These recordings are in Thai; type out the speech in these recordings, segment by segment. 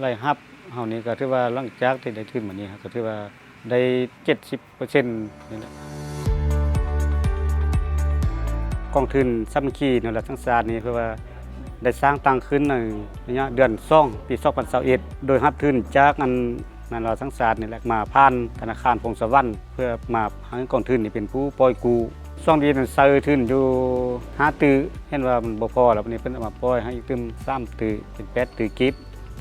รายรับเฮานี่ก็ถือว่าหลังจากที่ได้ทุนมานี้ก็ถือว่าได้ 70%นี่แหละกองทุนสามัคคีนรัฐทั้งชาตินี่คือว่าได้สร้างตั้งขึ้นในระยะเดือน2ปี2021โดยรับทุนจากนั่นเราทั้งชาตินี่แหละมาผ่านธนาคารพงศวรรณเพื่อมาให้กองทุนนี่เป็นผู้ปล่อยกู้ช่วงนี้มันเซอร์ทุนอยู่5ตื้อเห็นว่ามันบ่พอแล้วนี่เพิ่นเอามาปล่อยให้ตึม3ตื้อเป็น8ตื้อกิฟ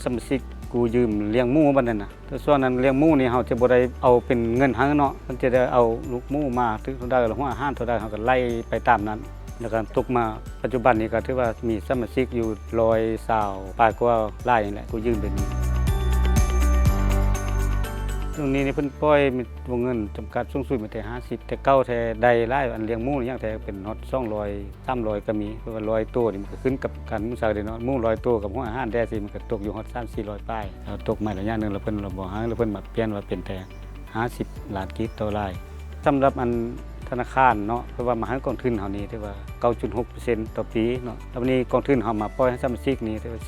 สมาชิกกูยืมเลี้ยงหมูบัดนั้นน่ะแต่ส่วนนั้นเลี้ยงหมูนี่เฮาจะบ่ได้เอาเป็นเงินหังเนาะมันจะได้เอาลูกหมูมาถึงเท่าใดแล้วหัวอาหารเท่าใดเฮาก็ไล่ไปตามนั้นแล้วก็ตกมาปัจจุบันนี้ก็ถือว่ามีสมาชิกอยู่120ปลายกว่าหลายนี่แหละกูยืมเป็นตรงนี้นี่เพิ่นปล่อยมีวงเงินจำกัดสูงสุดมีแต่50แต่เก่าแท้ใดหลายอันเลี้ยงหมูนี่ยังแต่เป็นฮอด200 300ก็มีเพราะว่า100ตัวนี่มันก็ขึ้นกับการหมูซาเด้เนาะหมู100ตัวกับหัวอาหารแท้สิมันก็ตกอยู่ฮอด3-400ป้ายแล้วตกมาระยะนึงแล้วเพิ่นบ่หาแล้วเพิ่นมาเปลี่ยนว่าเป็นแต่50ล้านกีบต่อรายสำหรับอันธนาคารเนาะเพราะว่ามาให้กองทุนเฮานี่ถือว่า 9.6% ต่อปีเนาะแล้ววันนี้กองทุนเฮามาปล่อยให้สมาชิกนี่ถือว่า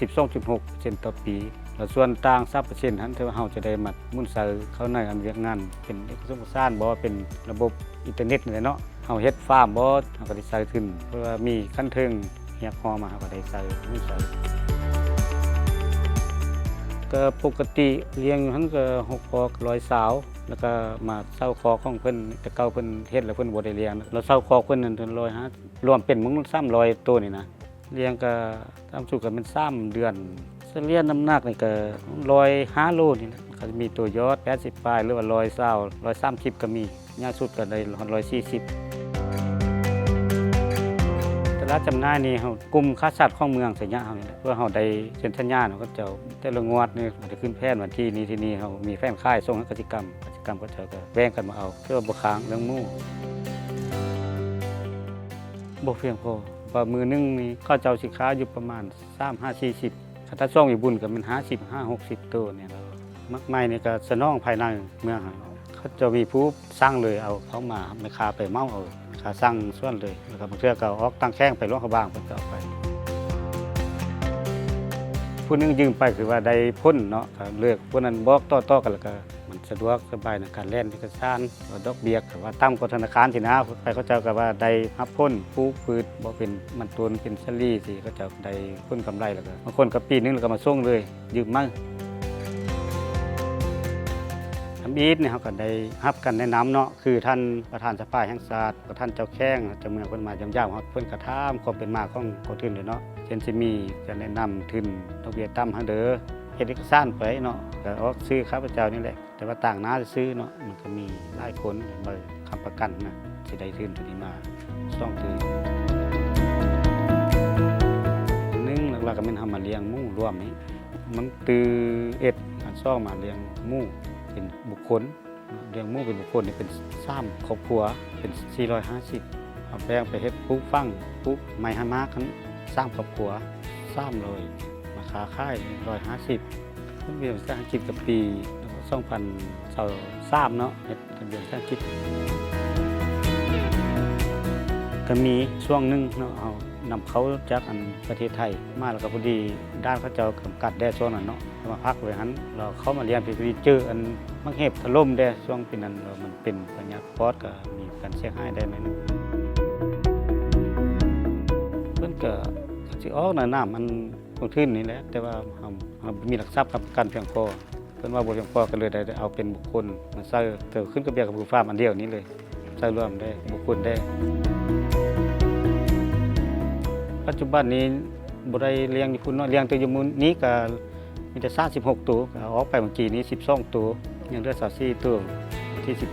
12.6% ต่อปีแล้วส่วนต่าง30%นั้นถือว่าเฮาจะได้มามุ่นเซอร์เข้าในอันเวียกงานเป็นเอกสารสร้างบ่เป็นระบบอินเทอร์เน็ตนี่แหละเนาะเฮาเฮ็ดฟาร์มบ่เฮาก็ได้เซอร์ขึ้นเพราะว่ามีขั้นเทิงเฮียกฮอมาเฮาก็ได้เซอร์มุ่นเซอร์ก็ปกติเลี้ยงอยู่หั่นก็6คอก100สาวแล้วก็มาเซาคอของเพิ่นแต่เก่าเพิ่นเฮ็ดแล้วเพิ่นบ่ได้เลี้ยงแล้วเซาคอเพิ่นนั่น150รวมเป็นมึง300ตัวนี่นะเลี้ยงก็ตามสุดก็เป็น3เดือนเฉลี่ยน้ำหนักนี่ก็105โลนี่นะก็มีตัวยอด80ปลายหรือว่า120 130ก็มียาวสุดก็ได้140แต่ละจำหน่ายนี่เฮากลุ่มค้าสัตว์ของเมืองสยามเฮานี่แหละเพื่อเฮาได้เซ็นสัญญาเนาะก็เจ้าแต่ละงวดนี่ได้ขึ้นแผนวันที่นี้ที่นี่เฮามีแฟนค่ายส่งให้กสิกรรมก็เจ้าก็แบ่งกันมาเอาเพื่อบ่ค้างเรื่องหมู่บ่เพียงพอว่ามือนึงนี่เขาเจ้าสิค้าอยู่ประมาณ35-40ถ้าช่วงอยู่บุญก็มัน50-60ตัวเนี่ยมักไม้นี่ก็สนองภายในเมืองเขาจะมีผู้สร้างเลยเอาเขามาไม่ค้าไปเมาเอาขาสร้างส่วนเลยแล้วก็บางเทื่อก็ออกตั้งแข้งไปล่วงเขาบ้างเพิ่นก็เอาไปผู้นึงยืมไปคือว่าได้พ้นเนาะก็เลือกผู้นั้นบอกต่อๆกันแล้วก็มันสะดวกสบายในการแล่นเอกสารดอกเบี้ยก็ว่าต่ำกว่าธนาคารสินะไปเขาเจ้าก็ว่าได้รับพ้นผู้พืชบ่เป็นมันตุนเป็นเชลี่สิเขาเจ้าได้พ้นกำไรแล้วก็บางคนก็ปีนึงแล้วก็มาส่งเลยยืมมาอีทนี่เขาก็ได้รับกันแนะนำเนาะคือท่านประธานสภาแห่งชาติกับท่านเจ้าแข้งเจ้าเมืองเพิ่นมายามๆเพิ่นก็ถามความเป็นมาของกองทุนเนาะเช่นสิมีจะแนะนำทุนดอกเบี้ยต่ำหั่นเด้อเฮ็ดเอกสารไปเนาะก็ออกซื้อข้าพเจ้านี่แหละแต่ว่าต่างหน้าซื้อเนาะมันก็มีหลายคนบ่ค้ำประกันนะสิได้ทุนตัวนี้มา2ถือหนึ่งหลักๆก็แม่นเฮามาเลี้ยงหมูรวมนี่มันตือเอ็ดอัน2มาเลี้ยงหมูเป็นบุคคลเลี้ยงหมูเป็นบุคคลนี่เป็น3ครอบครัวเป็น450เอาแบ่งไปเฮ็ดปลูกฟังปลูกไม้หามากคัน3ครอบครัว300มาค้าขาย150มันมีสร้างกิจกับปี2023เนาะเฮ็ดกันเดือนสร้างกิจก็มีช่วงนึงเนาะเอานำเขาจากอันประเทศไทยมาแล้วก็พอดีด้านเขาเจ้ากำกัดได้ช่วงนั้นเนาะมาพักไว้หันเราเข้ามาเรียนพอดีเจออันมักเห็บถล่มได้ช่วงปีนั้นมันเป็นปัญญาปอดก็มีการเสียหายได้หน่อยนึงเพิ่นก็สิออกน้ำมันคงขึ้นนี่แหละแต่ว่าเรามีหลักทรัพย์ประกันเพียงพอเพิ่นว่าบ่เพียงพอก็เลยได้เอาเป็นบุคคลมาใส่เติมขึ้นกับเบี้ยกับผู้ฟาร์มอันเดียวนี้เลยใส่รวมได้บุคคลได้ปัจจุบันนี้บ่ได้เลี้ยงอยู่พุ่นเนาะเลี้ยงแต่อยู่มื้อนี้ก็มีแต่36ตัวก็ออกไปเมื่อกี้นี้12ตัวยังเหลือ24ตัวที่17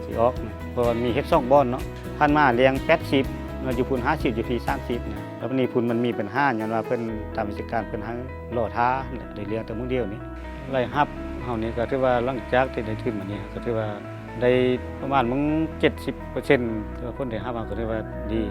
สิออกเพราะว่ามีเฮ็ด2บ่อนเนาะผ่านมาเลี้ยง80อยู่พุ่น50อยู่ที่30นะแล้ววันนี้พุ่นมันมีปัญหาย้อนว่าเพิ่นตามราชการเพิ่นให้รอท้าได้เลี้ยงแต่มื้อเดียวนี้รายรับเฮานี่ก็ถือว่าหลังจากที่ได้ทุนมานี้ก็ถือว่าได้ประมาณมึง 70% แต่ว่าคนได้รับก็ถือว่าดี